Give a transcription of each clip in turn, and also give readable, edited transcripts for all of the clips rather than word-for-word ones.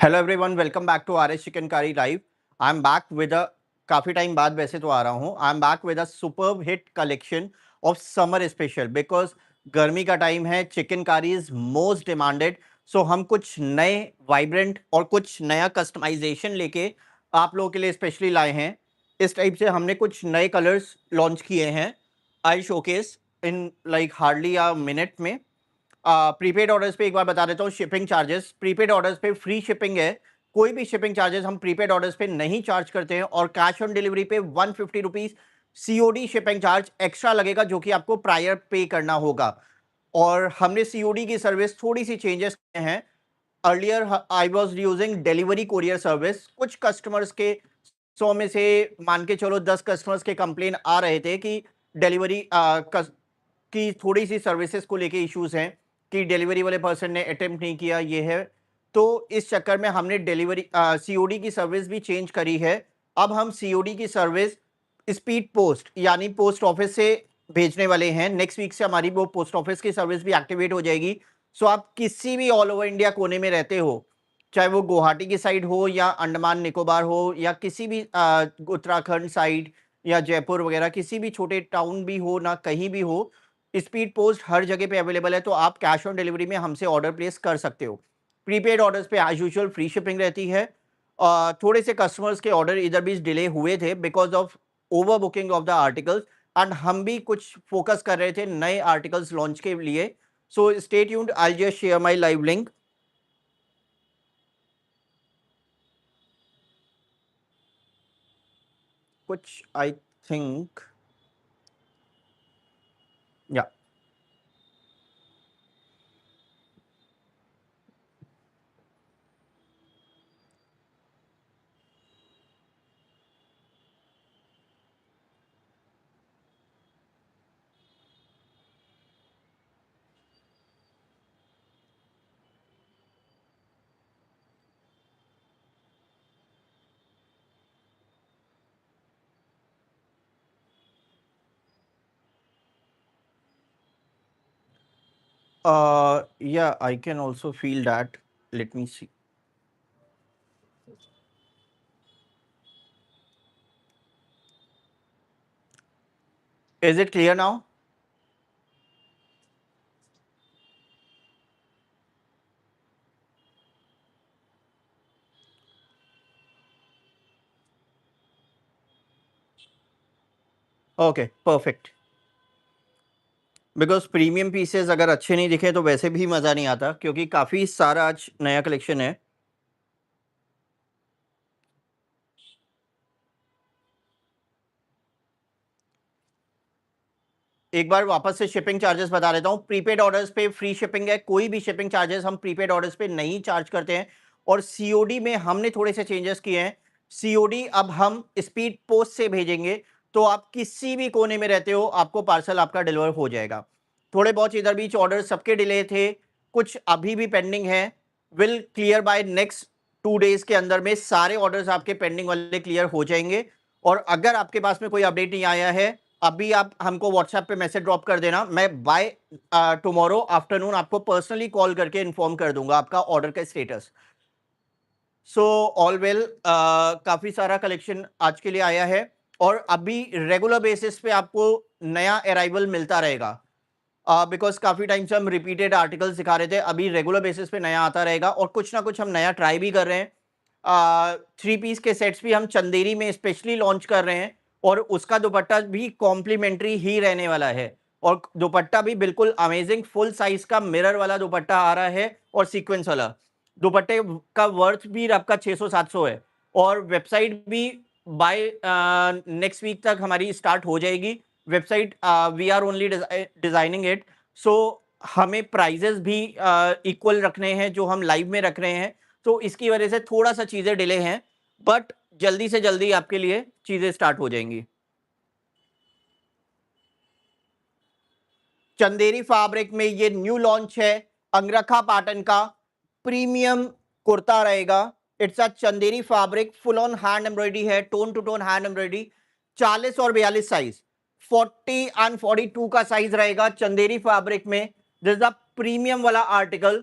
Hello everyone, welcome back to R S chikankari live. I am back with a काफ़ी time बाद वैसे तो आ रहा हूँ। I am back with a superb hit collection of summer special because गर्मी का टाइम है, चिकन कारी इज मोस्ट डिमांडेड। सो हम कुछ नए वाइब्रेंट और कुछ नया कस्टमाइजेशन लेके आप लोगों के लिए स्पेशली लाए हैं। इस टाइप से हमने कुछ नए कलर्स लॉन्च किए हैं। I showcase in like hardly a minute में। प्रीपेड ऑर्डर्स पे एक बार बता देता हूँ शिपिंग चार्जेस। प्रीपेड ऑर्डर्स पे फ्री शिपिंग है। कोई भी शिपिंग चार्जेस हम प्रीपेड ऑर्डर्स पे नहीं चार्ज करते हैं और कैश ऑन डिलीवरी पे 150 rupees COD shipping charge extra लगेगा, जो कि आपको प्रायर पे करना होगा। और हमने सीओडी की सर्विस थोड़ी सी चेंजेस किए हैं। Earlier I was using delivery courier service. कुछ कस्टमर्स के 100 में से मान के चलो 10 कस्टमर्स के कंप्लेन आ रहे थे कि डिलीवरी की थोड़ी सी सर्विसेज को लेके इश्यूज हैं कि डिलीवरी वाले पर्सन ने अटेम्प्ट नहीं किया, ये है। तो इस चक्कर में हमने डिलीवरी सीओडी की सर्विस भी चेंज करी है। अब हम सीओडी की सर्विस स्पीड पोस्ट यानी पोस्ट ऑफिस से भेजने वाले हैं। नेक्स्ट वीक से हमारी वो पोस्ट ऑफिस की सर्विस भी एक्टिवेट हो जाएगी। सो आप किसी भी ऑल ओवर इंडिया कोने में रहते हो, चाहे वो गुवाहाटी की साइड हो या अंडमान निकोबार हो या किसी भी उत्तराखंड साइड या जयपुर वगैरह किसी भी छोटे टाउन भी हो ना, कहीं भी हो, स्पीड पोस्ट हर जगह पे अवेलेबल है। तो आप कैश ऑन डिलीवरी में हमसे ऑर्डर प्लेस कर सकते हो। प्रीपेड ऑर्डर्स पे एज यूजुअल फ्री शिपिंग रहती है। थोड़े से कस्टमर्स के ऑर्डर इधर बीच डिले हुए थे because of over booking of the articles, and हम भी कुछ फोकस कर रहे थे नए आर्टिकल्स लॉन्च के लिए। So stay tuned, I just share my live link. कुछ आई थिंक या yeah, I can also feel that. Let me see. Is it clear now? Okay, perfect. Because premium pieces अगर अच्छे नहीं दिखे तो वैसे भी मज़ा नहीं आता, क्योंकि काफ़ी सारा आज नया कलेक्शन है। एक बार वापस से शिपिंग चार्जेस बता देता हूँ। प्रीपेड ऑर्डर्स पे फ्री शिपिंग है। कोई भी शिपिंग चार्जेस हम प्रीपेड ऑर्डर्स पे नहीं चार्ज करते हैं। और सीओडी में हमने थोड़े से चेंजेस किए हैं। सीओडी अब हम स्पीड पोस्ट से भेजेंगे, तो आप किसी भी कोने में रहते हो आपको पार्सल आपका डिलीवर हो जाएगा। थोड़े बहुत इधर बीच ऑर्डर सबके डिले थे, कुछ अभी भी पेंडिंग है। Will clear by next 2 days के अंदर में सारे ऑर्डर्स आपके पेंडिंग वाले क्लियर हो जाएंगे। और अगर आपके पास में कोई अपडेट नहीं आया है, अभी आप हमको व्हाट्सएप पे मैसेज ड्रॉप कर देना। मैं बाय टुमारो आफ्टरनून आपको पर्सनली कॉल करके इन्फॉर्म कर दूंगा आपका ऑर्डर का स्टेटस। सो ऑल वेल, काफ़ी सारा कलेक्शन आज के लिए आया है और अभी रेगुलर बेसिस पे आपको नया अराइवल मिलता रहेगा। बिकॉज काफ़ी टाइम से हम रिपीटेड आर्टिकल्स दिखा रहे थे, अभी रेगुलर बेसिस पे नया आता रहेगा और कुछ ना कुछ हम नया ट्राई भी कर रहे हैं। 3 पीस के सेट्स भी हम चंदेरी में स्पेशली लॉन्च कर रहे हैं और उसका दुपट्टा भी कॉम्प्लीमेंट्री ही रहने वाला है। और दुपट्टा भी बिल्कुल अमेजिंग फुल साइज का मिरर वाला दुपट्टा आ रहा है और सीक्वेंस वाला। दुपट्टे का वर्थ भी आपका 600-700 है। और वेबसाइट भी बाय नेक्स्ट वीक तक हमारी स्टार्ट हो जाएगी। Website we are only designing it. So हमें प्राइजेस भी इक्वल रखने हैं जो हम लाइव में रख रहे हैं। तो इसकी वजह से थोड़ा सा चीजें डिले हैं, बट जल्दी से जल्दी आपके लिए चीजें स्टार्ट हो जाएंगी। चंदेरी फैब्रिक में ये न्यू लॉन्च है। अंगरखा पैटर्न का प्रीमियम कुर्ता रहेगा। It's a Chanderi fabric, full on hand embroidery है, tone to tone hand embroidery. 40 और 42 साइज, 40 एंड 42 का साइज रहेगा चंदेरी फैब्रिक में। दिस इज अ प्रीमियम वाला article.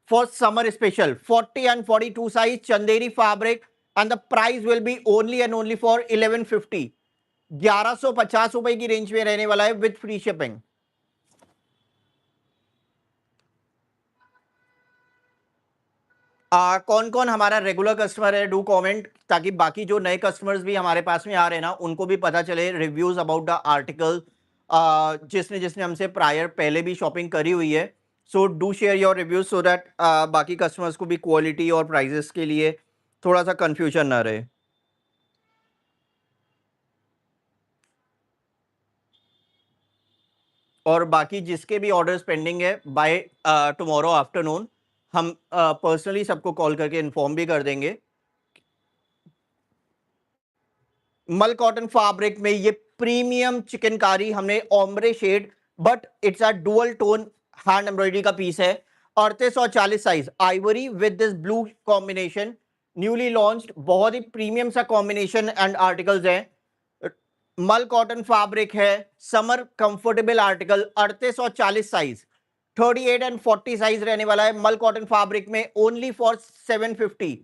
for summer special 40 and 42 size Chanderi fabric, and the price will be only and only for 1150. 1150 रुपए की रेंज में रहने वाला है विद फ्री शिपिंग। कौन कौन हमारा रेगुलर कस्टमर है, डू कमेंट, ताकि बाकी जो नए कस्टमर्स भी हमारे पास में आ रहे हैं ना, उनको भी पता चले रिव्यूज अबाउट द आर्टिकल। जिसने जिसने हमसे प्रायर पहले भी शॉपिंग करी हुई है, so do share your reviews so that बाकी कस्टमर्स को भी क्वालिटी और प्राइजेस के लिए थोड़ा सा कंफ्यूजन ना रहे। और बाकी जिसके भी ऑर्डर्स पेंडिंग है, बाय टुमारो आफ्टरनून हम पर्सनली सबको कॉल करके इन्फॉर्म भी कर देंगे। मल कॉटन फैब्रिक में ये प्रीमियम चिकनकारी हमने ombre shade, but it's a dual tone hand embroidery का पीस है। 3840 size ivory with this blue combination, newly launched, बहुत ही प्रीमियम सा कॉम्बिनेशन एंड आर्टिकल्स हैं। मल कॉटन फैब्रिक है, summer comfortable article, 3840 size, 38 and 40 size रहने वाला है मल कॉटन फैब्रिक में, ओनली फॉर 750,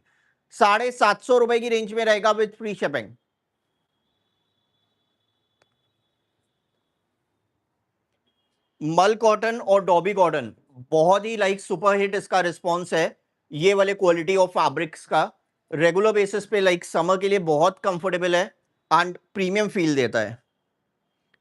750 रुपए की रेंज में रहेगा with free shipping. Mul cotton और डॉबी कॉटन बहुत ही लाइक सुपर हिट इसका रिस्पॉन्स है। ये वाले क्वालिटी ऑफ फैब्रिक्स का रेगुलर बेसिस पे लाइक समर के लिए बहुत कंफर्टेबल है एंड प्रीमियम फील देता है।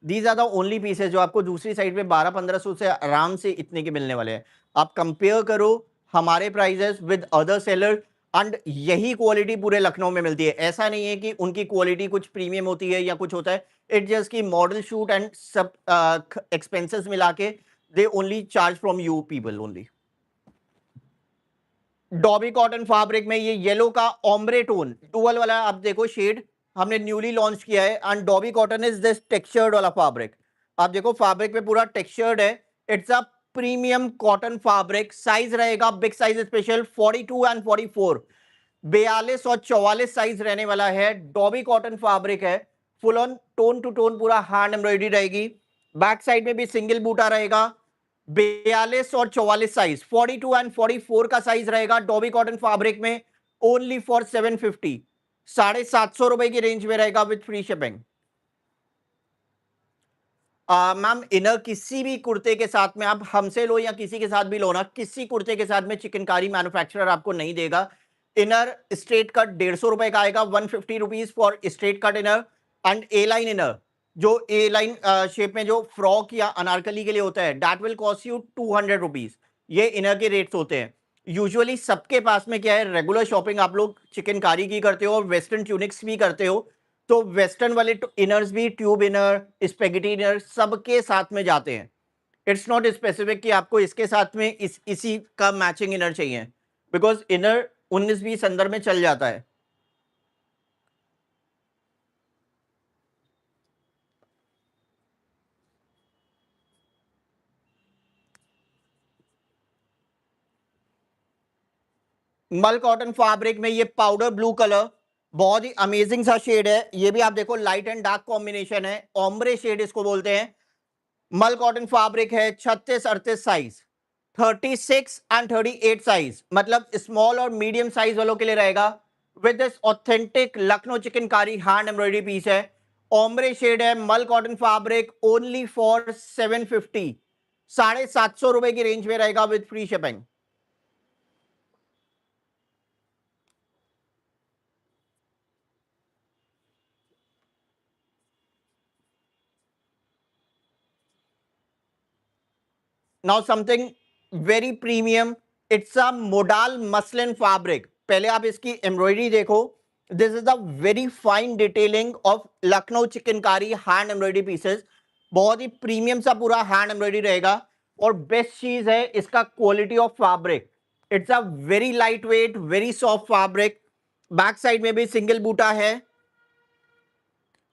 These are the only pieces जो आपको दूसरी साइड पे 1200-1500 से आराम से इतने के मिलने वाले हैं। आप कंपेयर करो हमारे prices with other seller, and यही क्वालिटी पूरे लखनऊ में मिलती है। ऐसा नहीं है कि उनकी क्वालिटी कुछ प्रीमियम होती है या कुछ होता है, इट जस्ट की मॉडल शूट एंड सब एक्सपेंसेस मिला के they only charge from you people only. Dobby cotton fabric में ये येलो का ओम्ब्रे टोन डुअल वाला आप देखो शेड हमने न्यूली लॉन्च किया है, and dobby cotton is this textured वाला फैब्रिक। आप देखो फैब्रिक पे पूरा टेक्सचर्ड है। It's a premium cotton fabric, size रहेगा बिग साइज स्पेशल 42 एंड 44, 42 और 44 साइज रहने वाला है। डॉबी कॉटन फैब्रिक है, full on tone to tone पूरा हैंड एम्ब्रॉयडरी रहेगी। बैक साइड में भी सिंगल बूटा रहेगा। 42 और 44 साइज, 42 एंड 44 का साइज रहेगा डॉबी कॉटन फैब्रिक में, ओनली फॉर 750, 750 रुपए की रेंज में रहेगा with free shipping. Ma'am inner किसी भी कुर्ते के साथ में आप हमसे लो या किसी के साथ भी लो ना, किसी कुर्ते के साथ में चिकनकारी मैन्युफैक्चरर आपको नहीं देगा। इनर स्ट्रेट कट 150 रुपए का आएगा, 150 rupees for straight cut inner, and A line inner जो ए लाइन शेप में जो फ्रॉक या अनारकली के लिए होता है, that will cost you 200 rupees. ये इनर के रेट्स होते हैं। यूजुअली सबके पास में क्या है, रेगुलर शॉपिंग आप लोग चिकनकारी की करते हो और वेस्टर्न ट्यूनिक्स भी करते हो, तो वेस्टर्न वाले इनर्स भी ट्यूब इनर, स्पेगेटी इनर सबके साथ में जाते हैं। इट्स नॉट स्पेसिफिक कि आपको इसके साथ में इसी का मैचिंग इनर चाहिए, बिकॉज इनर 19-20 अंदर में चल जाता है। मल कॉटन फैब्रिक में ये पाउडर ब्लू कलर बहुत ही अमेजिंग सा शेड है। ये भी आप देखो लाइट एंड डार्क कॉम्बिनेशन है, ओम्ब्रे शेड इसको बोलते हैं। मल कॉटन फैब्रिक है, 36-38 साइज, 36 एंड 38 साइज, मतलब स्मॉल और मीडियम साइज वालों के लिए रहेगा। With this authentic Lucknow chikankari hand embroidery piece है, ओम्ब्रे शेड है, mul cotton fabric, only for 750, 750 रुपए की रेंज में रहेगा with free shipping. Now something very premium, it's a modal muslin fabric. पहले आप इसकी एम्ब्रॉयडरी देखो, this is a very fine detailing of Lucknow chikankari hand embroidery pieces. बहुत ही प्रीमियम सा पूरा हैंड एम्ब्रॉयडरी रहेगा, और बेस्ट चीज है इसका quality of fabric. It's a very light weight, very soft fabric. Back side में भी सिंगल बूटा है,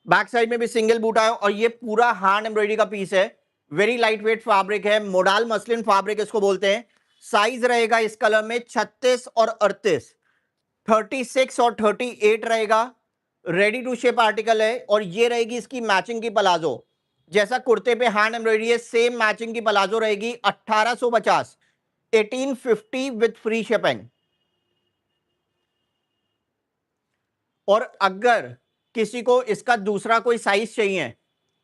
बैक साइड में भी सिंगल बूटा है, और ये पूरा हैंड एम्ब्रॉयडरी का पीस है। वेरी लाइट वेट फैब्रिक है, मोडाल मसलिन फैब्रिक इसको बोलते हैं। साइज रहेगा इस कलर में 36 और 38, 36 और 38 रहेगा। रेडी टू शेप आर्टिकल है, और ये रहेगी इसकी मैचिंग की पलाजो। जैसा कुर्ते पे हैंड एम्ब्रॉयडरी है, सेम मैचिंग की पलाजो रहेगी। 1850, 1850 विथ फ्री शिपिंग। और अगर किसी को इसका दूसरा कोई साइज चाहिए,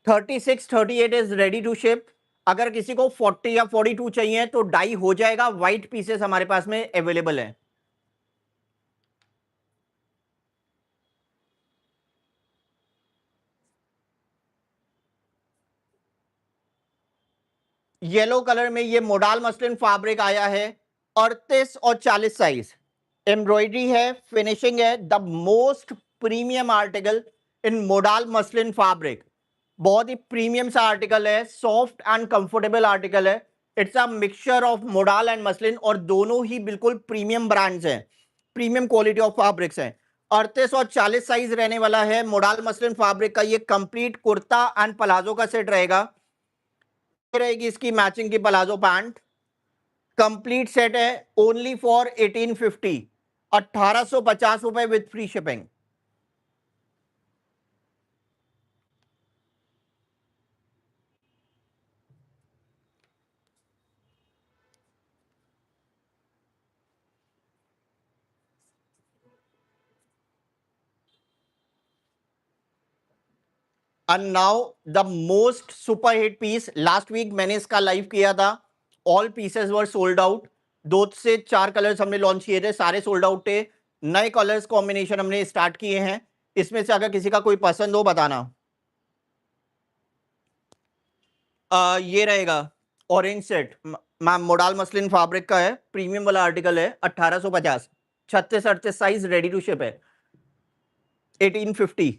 36 38 इज रेडी टू शिप। अगर किसी को 40 या 42 चाहिए तो डाई हो जाएगा। व्हाइट पीसेस हमारे पास में अवेलेबल है। येलो कलर में ये मोडाल मसलिन फैब्रिक आया है, 38 और 40 साइज। एम्ब्रॉयडरी है, फिनिशिंग है, the most premium article in modal muslin fabric. बहुत ही प्रीमियम सा आर्टिकल है, सॉफ्ट एंड कंफर्टेबल आर्टिकल है। It's a mixture of modal and muslin, और दोनों ही बिल्कुल प्रीमियम ब्रांड्स हैं, प्रीमियम क्वालिटी ऑफ फैब्रिक्स हैं। 38 और 40 साइज रहने वाला है मोडाल मसलिन फैब्रिक का। ये कंप्लीट कुर्ता एंड प्लाजो का सेट रहेगा। रहेगी इसकी मैचिंग की प्लाजो पैंट। कंप्लीट सेट है, ओनली फॉर 1850, 1850 रुपए with free shipping. And now the most super hit piece. Last week मैंने इसका लाइव किया था, all pieces were sold out. 2 से 4 कलर्स हमने लॉन्च किए थे, सारे सोल्ड आउट थे। नए कलर्स कॉम्बिनेशन हमने स्टार्ट किए हैं। इसमें से अगर किसी का कोई पसंद हो बताना। ये रहेगा orange set, ma'am modal muslin fabric का है, प्रीमियम वाला आर्टिकल है। 1850, 36 38 साइज, रेडी टू शिप है, 1850।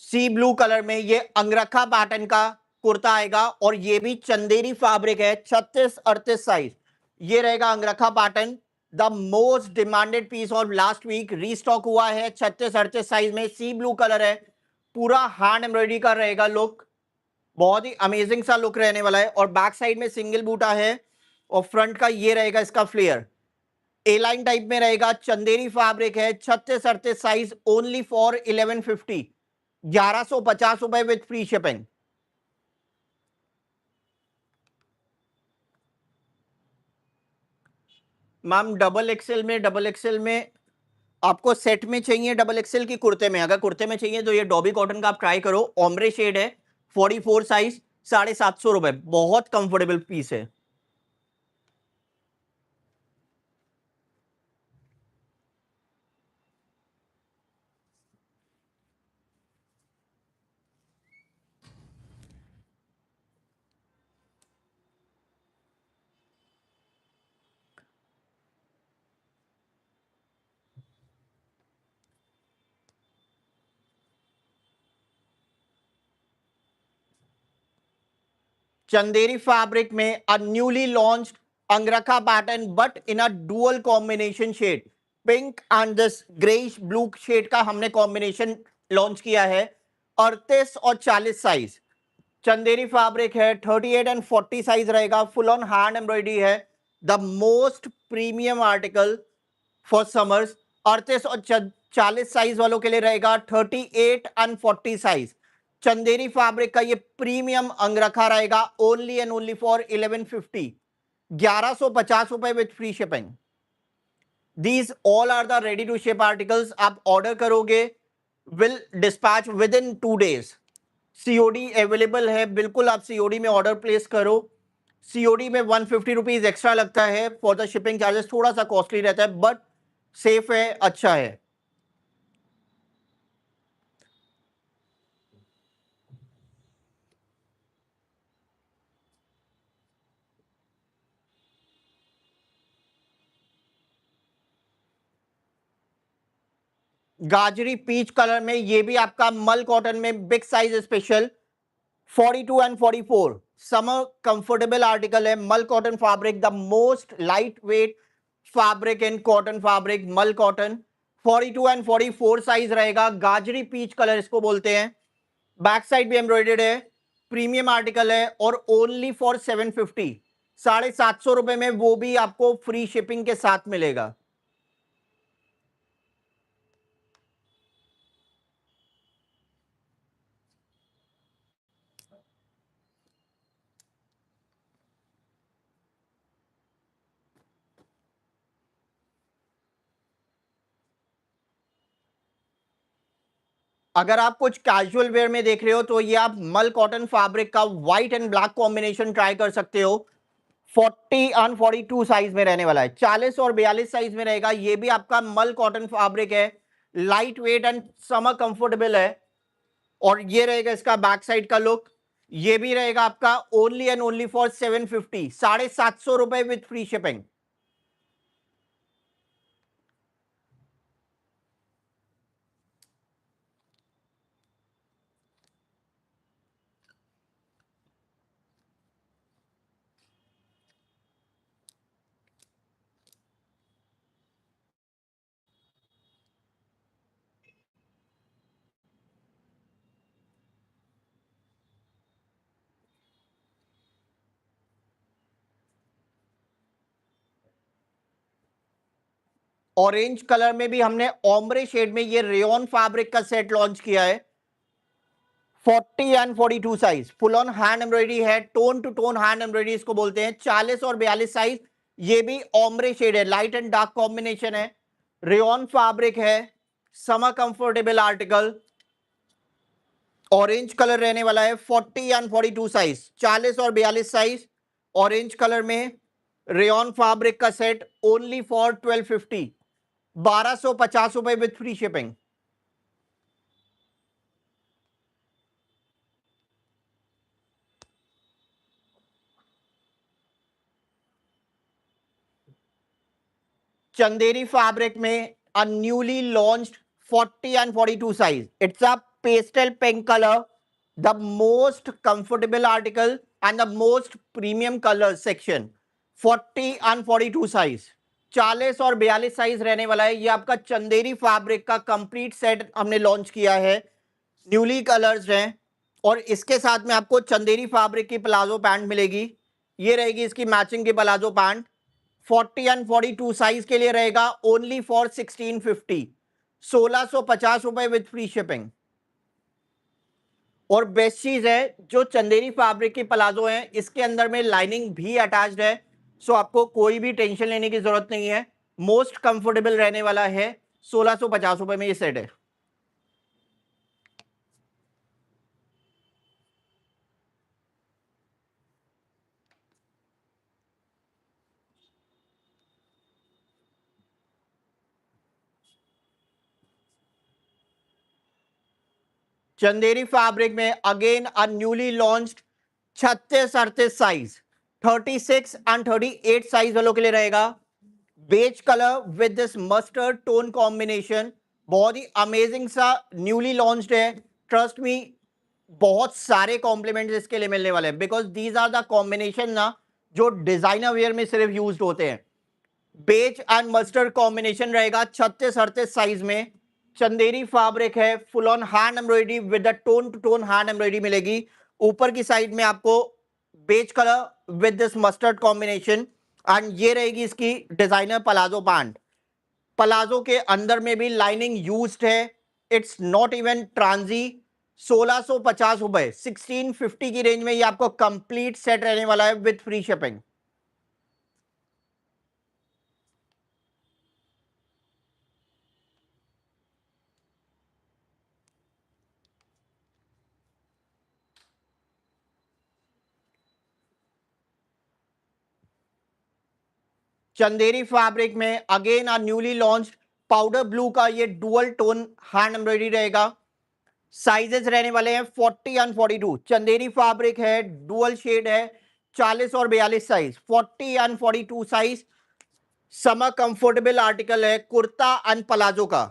सी ब्लू कलर में ये अंगरखा पैटर्न का कुर्ता आएगा, और ये भी चंदेरी फैब्रिक है, 36 38 साइज। ये रहेगा angrakha pattern, the most demanded piece of last week. Restock हुआ है 36 38 साइज में। सी ब्लू कलर है, पूरा हैंड एम्ब्रॉयडरी का रहेगा लुक, बहुत ही अमेजिंग सा लुक रहने वाला है। और बैक साइड में सिंगल बूटा है, और फ्रंट का ये रहेगा इसका फ्लेयर, ए लाइन टाइप में रहेगा। चंदेरी फैब्रिक है, 36 38 साइज, ओनली फॉर 1150, 1150 रुपए with free shipping. Ma'am double XL में आपको सेट में चाहिए, डबल एक्सेल की कुर्ते में। अगर कुर्ते में चाहिए तो ये डॉबी कॉटन का आप ट्राई करो, ओम्ब्रे शेड है, 44 साइज, 750 रुपए, बहुत कंफर्टेबल पीस है। चंदेरी फैब्रिक में a newly launched angrakha pattern, but in a dual combination shade, pink and this greyish blue shade का हमने कॉम्बिनेशन लॉन्च किया है। 38 और 40 साइज चंदेरी फैब्रिक है, 38 एंड 40 साइज रहेगा, फुल ऑन हैंड एम्ब्रॉयडरी है, the most premium article for summers. 38 और 40 size वालों के लिए रहेगा 38 एंड 40 साइज। चंदेरी फैब्रिक का ये प्रीमियम अंगरखा रहेगा, ओनली एंड ओनली फॉर 1150, 1150 रुपए with free shipping. These all are the ready to ship articles. आप ऑर्डर करोगे, will dispatch within 2 days। COD available है, बिल्कुल आप सीओडी में ऑर्डर प्लेस करो। सीओडी में 150 रुपीज एक्स्ट्रा लगता है फॉर द शिपिंग चार्जेस, थोड़ा सा कॉस्टली रहता है, बट सेफ है, अच्छा है। गाजरी पीच कलर में, ये भी आपका मल कॉटन में big size special, 42 and 44, summer comfortable article है। Mul cotton fabric, the most light weight fabric in cotton fabric, मल कॉटन। 42 एंड 44 साइज रहेगा, गाजरी पीच कलर इसको बोलते हैं। बैक साइड भी एम्ब्रॉयडेड है, प्रीमियम आर्टिकल है, और ओनली फॉर 750, 750 रुपए में, वो भी आपको फ्री शिपिंग के साथ मिलेगा। अगर आप कुछ कैजुअल वेयर में देख रहे हो तो ये आप मल कॉटन फैब्रिक का white and black combination try कर सकते हो। 40 एंड 42 साइज में रहने वाला है, 40 और 42 साइज में रहेगा। ये भी आपका मल कॉटन फैब्रिक है, light weight and summer comfortable है। और ये रहेगा इसका बैक साइड का लुक। ये भी रहेगा आपका ओनली एंड ओनली फॉर 750, 750 रुपए with free shipping. Orange colour में भी हमने ओम्ब्रे शेड में ये रेयन फैब्रिक का सेट लॉन्च किया है। 40 and 42 size, full on hand embroidery है, tone to tone hand embroidery इसको बोलते हैं। 40 और 42 साइज, ये भी ओम्ब्रे शेड है, लाइट एंड डार्क कॉम्बिनेशन है, रेयन फैब्रिक है, summer comfortable article. Orange colour रहने वाला है, 40 एंड 42 साइज, 40 और 42 साइज, ऑरेंज कलर में रेयन फैब्रिक का सेट ओनली फॉर 1250, 1250 रुपए with free shipping. Chanderi fabric में a newly launched 40 and 42 size. It's a pastel pink color, the most comfortable article and the most premium color section. 40 and 42 size, 40 और 42 size रहने वाला है। ये आपका Chanderi fabric का complete set हमने लॉन्च किया है, न्यूली कलर्स हैं। और इसके साथ में आपको चंदेरी फैब्रिक की प्लाजो पैंट मिलेगी, ये रहेगी इसकी मैचिंग की प्लाजो पैंट। 40 एंड 42 साइज के लिए रहेगा ओनली फॉर 1650, 1650 रुपए विथ फ्री शिपिंग। और बेस्ट चीज है, जो चंदेरी फैब्रिक की प्लाजो है इसके अंदर में लाइनिंग भी अटैच्ड है, सो आपको कोई भी टेंशन लेने की जरूरत नहीं है। मोस्ट कंफर्टेबल रहने वाला है, 1650 रुपए में ये सेट है। चंदेरी फैब्रिक में again a newly launched 36-38 size, 36 and 38 size वालों के लिए रहेगा। Beige colour with this mustard tone combination, बहुत ही अमेजिंग सा न्यूली लॉन्च्ड है। ट्रस्ट मी, बहुत सारे कॉम्प्लीमेंट्स इसके लिए मिलने वाले हैं, because these are the combination ना जो डिजाइनर वेयर में सिर्फ यूज होते हैं। बेज एंड मस्टर्ड कॉम्बिनेशन रहेगा 36-38 साइज में। चंदेरी फैब्रिक है, full on hand embroidery with tone to tone hand embroidery मिलेगी। ऊपर की साइड में आपको beige colour with this mustard combination, and ये रहेगी इसकी डिजाइनर पलाजो पैंट। पलाजो के अंदर में भी लाइनिंग यूज्ड है, इट्स नॉट इवन ट्रांजी। 1650 रुपए, 1650 की रेंज में ये आपको कंप्लीट सेट रहने वाला है with free shipping. Chanderi fabric में अगेन आ न्यूली लॉन्च्ड पाउडर ब्लू का ये डुअल टोन हैंड एम्ब्रॉयडरी रहेगा। साइजेस रहने वाले हैं 40 एंड 42। चंदेरी फैब्रिक है, डुअल शेड है, 40 और 42 size, 40 and 42 size. Summer comfortable article है, कुर्ता एंड प्लाजो का।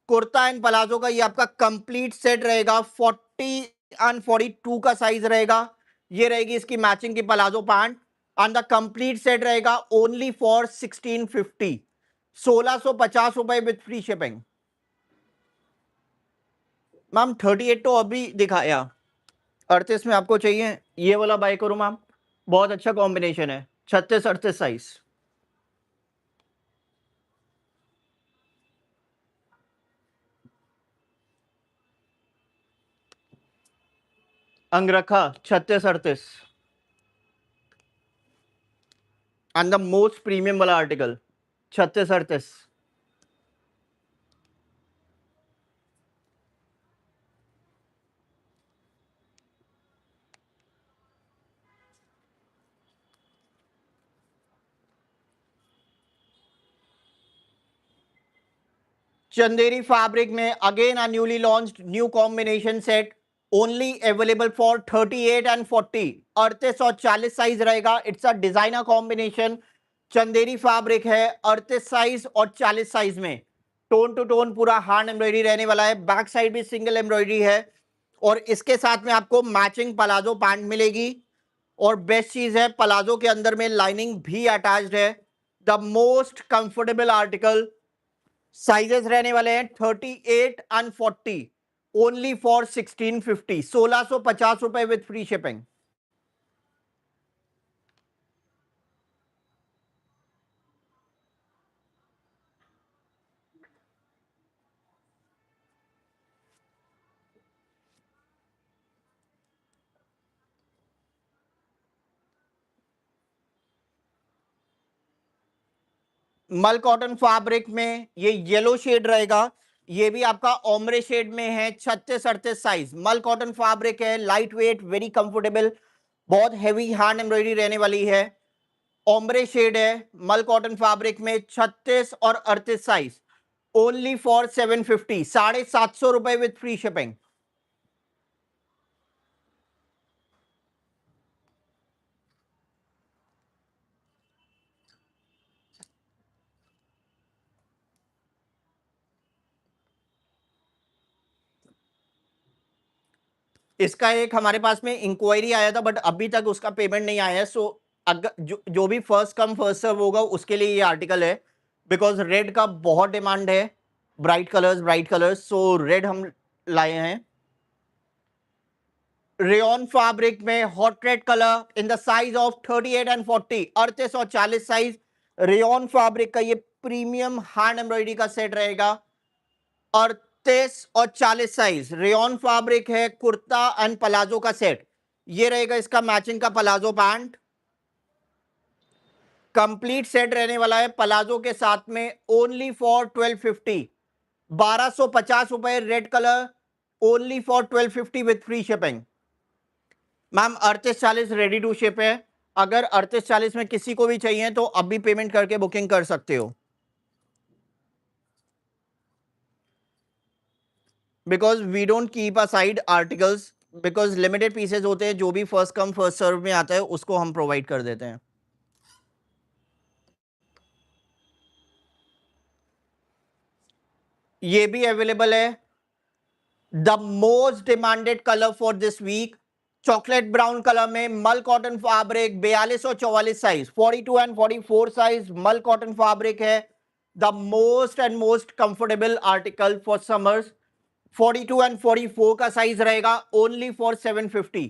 कुर्ता एंड प्लाजो का ये आपका कंप्लीट सेट रहेगा, 40 एंड 42 का साइज रहेगा। ये रहेगी इसकी मैचिंग की palazzo pant, and the complete set रहेगा ओनली फॉर 1650, 1650 रुपए विथ फ्री शिपिंग। मैम 38 तो अभी दिखाया, 38 में आपको चाहिए ये वाला बाय करो मैम, बहुत अच्छा कॉम्बिनेशन है, 36-38 size. अंगरखा 36-38 and the most premium वाला आर्टिकल 36-38। चंदेरी फैब्रिक में again a newly launched new combination set, only available for 38 and 40, 38 और 40 साइज रहेगा। It's a designer combination, Chanderi fabric है, 38 साइज और 40 साइज में, टोन टू टोन पूरा हैंड एम्ब्रॉयडरी रहने वाला है, बैक साइड भी सिंगल एम्ब्रॉयडरी है, और इसके साथ में आपको मैचिंग पलाजो पैंट मिलेगी। और बेस्ट चीज है, पलाजो के अंदर में लाइनिंग भी अटैच्ड है। The most comfortable article, sizes रहने वाले हैं 38 एंड 40, ओनली फॉर 1650, 1650 रुपए with free shipping. Mul cotton fabric में ये येलो शेड रहेगा, ये भी आपका ओम्ब्रे शेड में है, 36-38 साइज। मल कॉटन फैब्रिक है, लाइट वेट, वेरी कंफर्टेबल, बहुत हैवी हैंड एम्ब्रॉयडरी रहने वाली है, ओम्ब्रे शेड है, मल कॉटन फैब्रिक में 36 और 38 साइज, ओनली फॉर 750, 750 रुपए विथ फ्री शिपिंग। इसका एक हमारे पास में इंक्वायरी आया था, बट अभी तक उसका पेमेंट नहीं आया है। सो अगर जो भी फर्स्ट कम फर्स्ट सर्व होगा उसके लिए ये आर्टिकल है, बिकॉज रेड का बहुत डिमांड है, ब्राइट कलर्स, सो रेड हम लाए हैं। रेयन फैब्रिक में hot red colour in the size of 38 and 40, 38 और 40 साइज, रेयन फैब्रिक का ये प्रीमियम हैंड एम्ब्रॉयडरी का सेट रहेगा, 38 और 40 साइज, रेयन फैब्रिक है, कुर्ता एंड पलाजो का सेट, ये रहेगा इसका मैचिंग का पलाजो पैंट, कंप्लीट सेट रहने वाला है पलाजो के साथ में, ओनली फॉर 1250, 1250 रुपए, red colour, only for 1250 with free shipping. Ma'am 38-40 ready to ship है, अगर 38-40 में किसी को भी चाहिए तो अभी पेमेंट करके बुकिंग कर सकते हो, because we don't keep aside articles, because limited pieces होते हैं, जो भी फर्स्ट कम फर्स्ट सर्व में आता है उसको हम प्रोवाइड कर देते हैं। ये भी अवेलेबल है, the most demanded colour for this week, chocolate brown colour में, मल कॉटन फैब्रिक, 42 और 44 size, 42 and 44 size mul cotton fabric है, the most and most comfortable article for summers, 42 and 44 का साइज रहेगा, ओनली फॉर 750,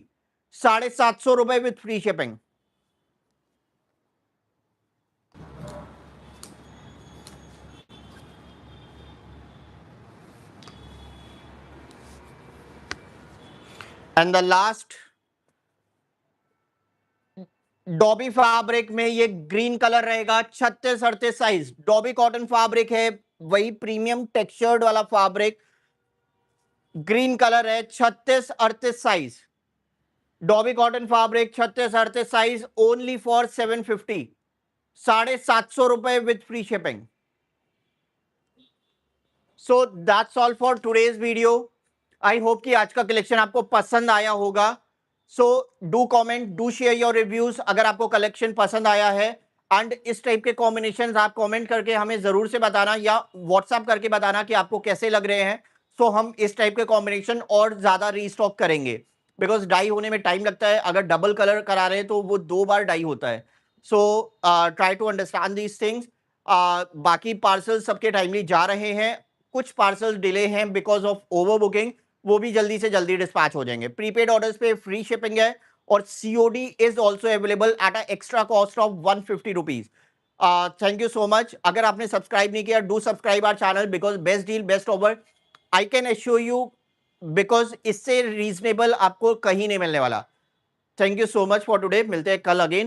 750 रुपए with free shipping. And the last, dobby fabric में ये green colour रहेगा, 36-38 size, dobby cotton fabric है, वही premium textured वाला फैब्रिक, ग्रीन कलर है, 36-38 size, dobby cotton fabric, 36-38 size, only for 750, 750 रुपए with free shipping. So that's all for today's video. I hope कि आज का कलेक्शन आपको पसंद आया होगा। So do comment, do share your reviews अगर आपको कलेक्शन पसंद आया है, एंड इस टाइप के कॉम्बिनेशंस आप कमेंट करके हमें जरूर से बताना, या व्हाट्सएप करके बताना कि आपको कैसे लग रहे हैं। सो हम इस टाइप के कॉम्बिनेशन और ज्यादा रीस्टॉक करेंगे, बिकॉज डाई होने में टाइम लगता है, अगर डबल कलर करा रहे हैं तो वो 2 बार डाई होता है। So try to understand these things. बाकी पार्सल सबके टाइमली जा रहे हैं, कुछ पार्सल डिले हैं बिकॉज ऑफ ओवर बुकिंग, वो भी जल्दी से जल्दी डिस्पैच हो जाएंगे। प्रीपेड ऑर्डर्स पे फ्री शिपिंग है, और COD is also available at a extra cost of 150 rupees. Thank you so much. अगर आपने सब्सक्राइब नहीं किया, do subscribe our channel, because best deal best offer I can assure you, because इससे reasonable आपको कहीं नहीं मिलने वाला। Thank you so much for today, मिलते हैं कल अगेन।